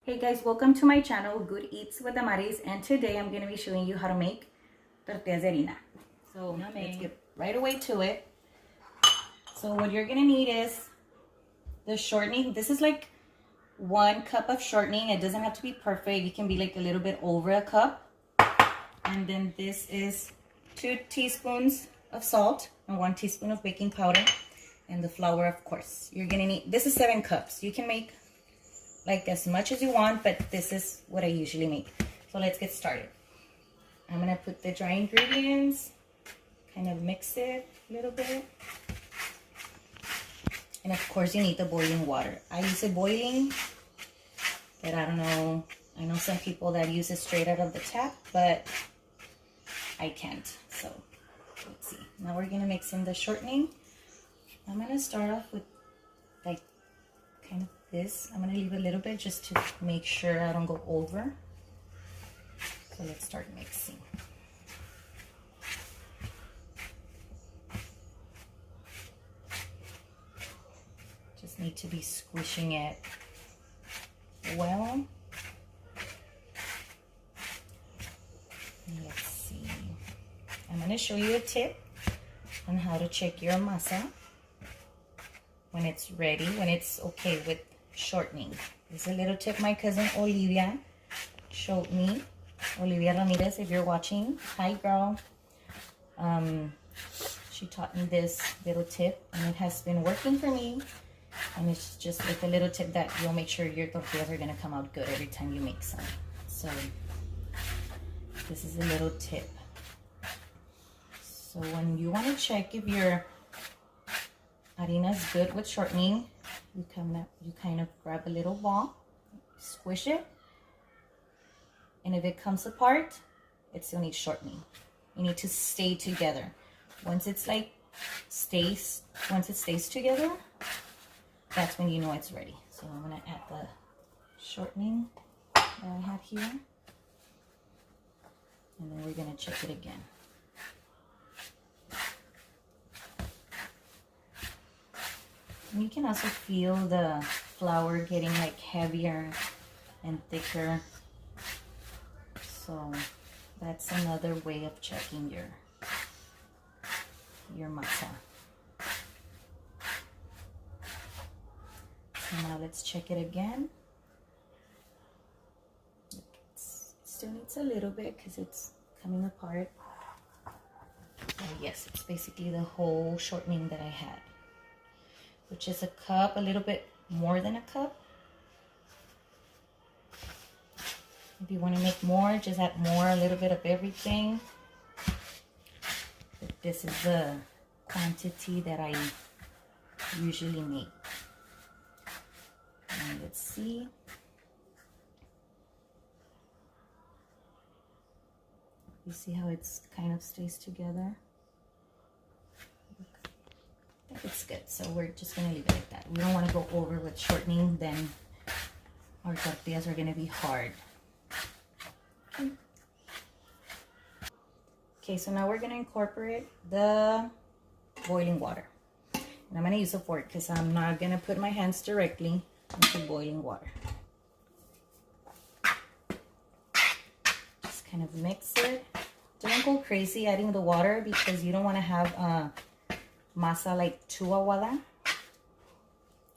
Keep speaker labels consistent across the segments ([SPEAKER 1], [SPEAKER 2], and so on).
[SPEAKER 1] Hey guys, welcome to my channel, Good Eats with Amaris, and today I'm going to be showing you how to make tortillas de harina. So let's get right away to it. So what you're going to need is the shortening. This is like 1 cup of shortening. It doesn't have to be perfect. It can be like a little bit over a cup. And then this is 2 teaspoons of salt and 1 teaspoon of baking powder, and the flour, of course. You're going to need, this is 7 cups. You can make like as much as you want, but this is what I usually make. So let's get started. I'm gonna put the dry ingredients, kind of mix it a little bit. And of course you need the boiling water. I use it boiling, but I don't know. I know some people that use it straight out of the tap, but I can't. So let's see. Now we're gonna mix in the shortening. I'm gonna start off with like kind of this. I'm going to leave a little bit just to make sure I don't go over. So let's start mixing. Just need to be squishing it well. Let's see. I'm going to show you a tip on how to check your masa when it's ready, when it's okay with shortening. This is a little tip my cousin Olivia showed me. Olivia Ramirez, if you're watching, hi girl. She taught me this little tip and it has been working for me. And it's just like a little tip that you'll make sure your tortillas are gonna come out good every time you make some. So this is a little tip. So when you wanna check if your harina is good with shortening, you kind of grab a little ball, squish it, and if it comes apart, it still needs shortening. You need to stay together. Once it stays together, that's when you know it's ready. So I'm gonna add the shortening that I have here, and then we're gonna check it again. And you can also feel the flour getting like heavier and thicker. So that's another way of checking your masa. So now let's check it again. It still needs a little bit because it's coming apart. So yes, it's basically the whole shortening that I had, which is a cup, a little bit more than a cup. If you want to make more, just add more, a little bit of everything. But this is the quantity that I usually make. And let's see. You see how it's kind of stays together? I think it's good, so we're just gonna leave it like that. We don't want to go over with shortening, then our tortillas are gonna be hard. Okay, so now we're gonna incorporate the boiling water. And I'm gonna use a fork because I'm not gonna put my hands directly into boiling water. Just kind of mix it. Don't go crazy adding the water because you don't want to have masa like too aguada.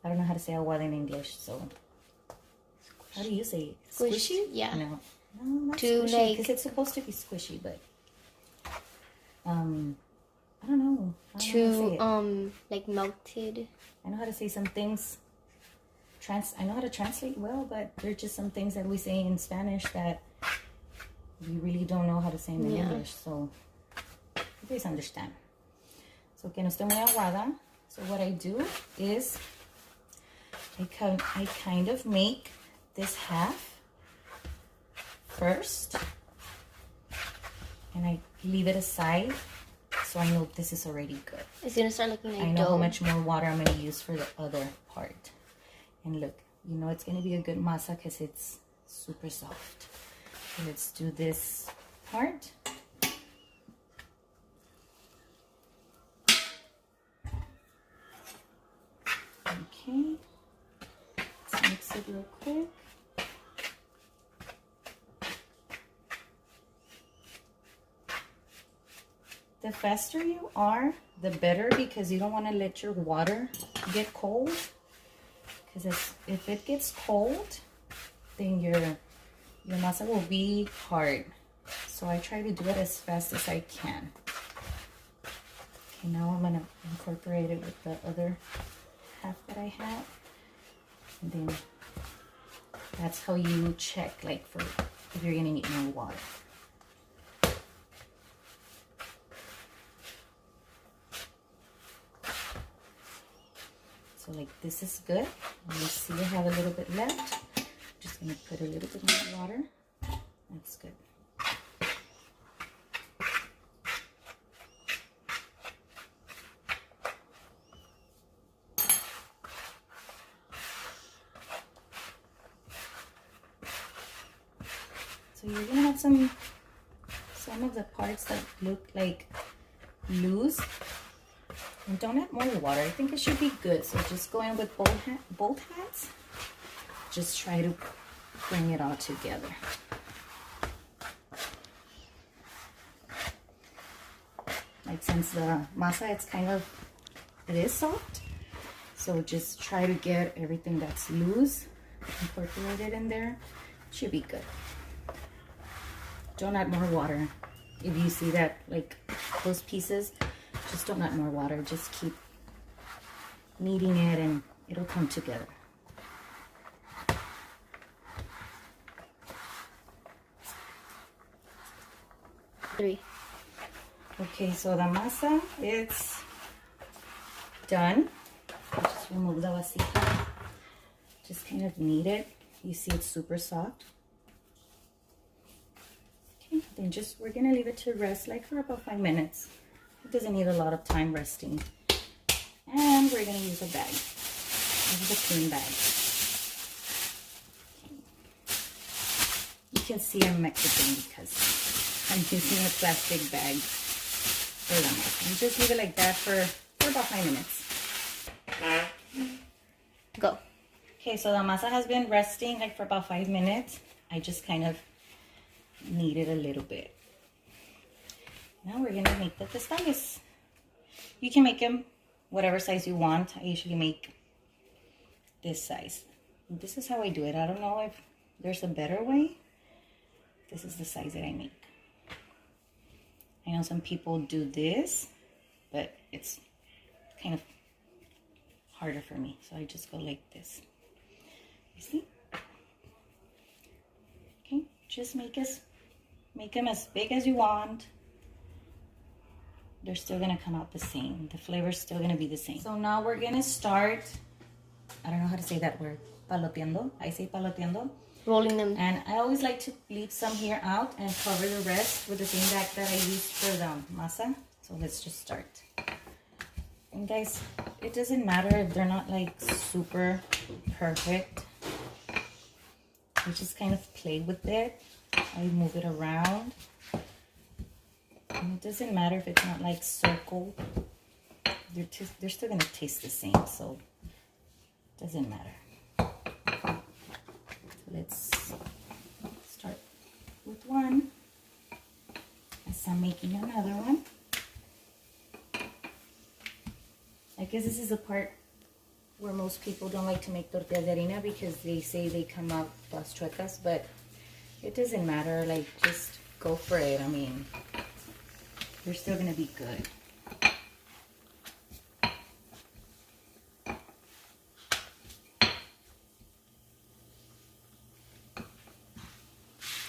[SPEAKER 1] I don't know how to say aguada in English, so how do you say it? Squishy?
[SPEAKER 2] Yeah.
[SPEAKER 1] No, not
[SPEAKER 2] too
[SPEAKER 1] squishy because it's supposed to be squishy, but I don't know.
[SPEAKER 2] Too like melted.
[SPEAKER 1] I know how to say some things. I know how to translate well, but there are just some things that we say in Spanish that we really don't know how to say in English. So you guys understand. So que no esté muy aguada. So what I do is I kind of make this half first, and I leave it aside so I know this is already good.
[SPEAKER 2] It's gonna start looking like
[SPEAKER 1] I know
[SPEAKER 2] dough.
[SPEAKER 1] how much more water I'm gonna use for the other part. And look, you know it's gonna be a good masa because it's super soft. So let's do this part. Okay, let's mix it real quick. The faster you are, the better, because you don't want to let your water get cold. Because if it gets cold, then your masa will be hard. So I try to do it as fast as I can. Okay, now I'm gonna incorporate it with the other half that I have. And then that's how you check, like, for if you're gonna need more water. So like this is good. You see I have a little bit left. Just gonna put a little bit more water. That's good. So you're gonna have some of the parts that look like loose. And don't add more water. I think it should be good. So just go in with both hands. Just try to bring it all together. Like, since the masa, it is soft. So just try to get everything that's loose incorporated in there. Should be good. Don't add more water. If you see that, like, those pieces, just don't add more water. Just keep kneading it and it'll come together.
[SPEAKER 2] Three.
[SPEAKER 1] Okay, so the masa, it's done. Just remove the vasija. Just kind of knead it. You see it's super soft. Okay, then we're gonna leave it to rest like for about 5 minutes. It doesn't need a lot of time resting. And we're gonna use a bag. This is a clean bag. Okay. You can see I'm Mexican because I'm using a plastic bag for the masa. And just leave it like that for about 5 minutes.
[SPEAKER 2] Go.
[SPEAKER 1] Okay, so the masa has been resting like for about 5 minutes. I just kind of knead it a little bit. Now we're gonna make the tostadas. You can make them whatever size you want. I usually make this size. This is how I do it. I don't know if there's a better way. This is the size that I make. I know some people do this, but it's kind of harder for me. So I just go like this. You see? Okay, just make them as big as you want. They're still gonna come out the same. The flavor's still gonna be the same. So now we're gonna start, I don't know how to say that word, paloteando. I say paloteando.
[SPEAKER 2] Rolling them.
[SPEAKER 1] And I always like to leave some here out and cover the rest with the same bag that I used for the masa. So let's just start. And guys, it doesn't matter if they're not like super perfect. I just kind of play with it. I move it around. And it doesn't matter if it's not like circle. They're still gonna taste the same, so it doesn't matter. So let's start with one as I'm making another one. I guess this is the part where most people don't like to make tortillas de harina because they say they come out todas chuecas, but it doesn't matter. Like, just go for it. I mean, they're still gonna be good.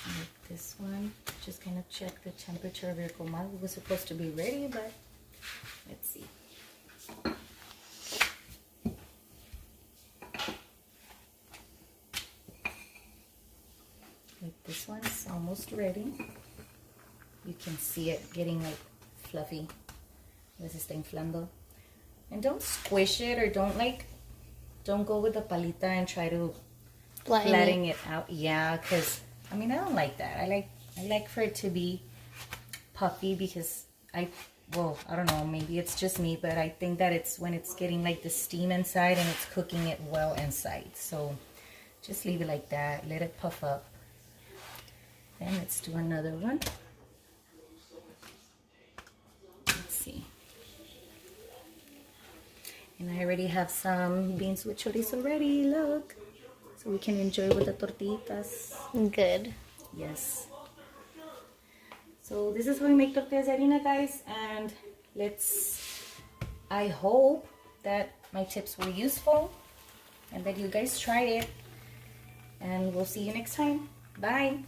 [SPEAKER 1] Like this one, just kind of check the temperature of your comal. It was supposed to be ready, but let's see. Like this one's almost ready. You can see it getting like fluffy. This está inflando. And don't squish it, or don't go with the palita and try to flatten it out. Yeah, because I mean, I don't like that. I like for it to be puffy because I don't know, maybe it's just me, but I think that it's when it's getting like the steam inside and it's cooking it well inside. So just leave it like that. Let it puff up. Then let's do another one. And I already have some beans with chorizo ready, look. So we can enjoy with the tortillas.
[SPEAKER 2] Good.
[SPEAKER 1] Yes. So this is how we make tortillas de harina, guys. And I hope that my tips were useful and that you guys try it. And we'll see you next time. Bye.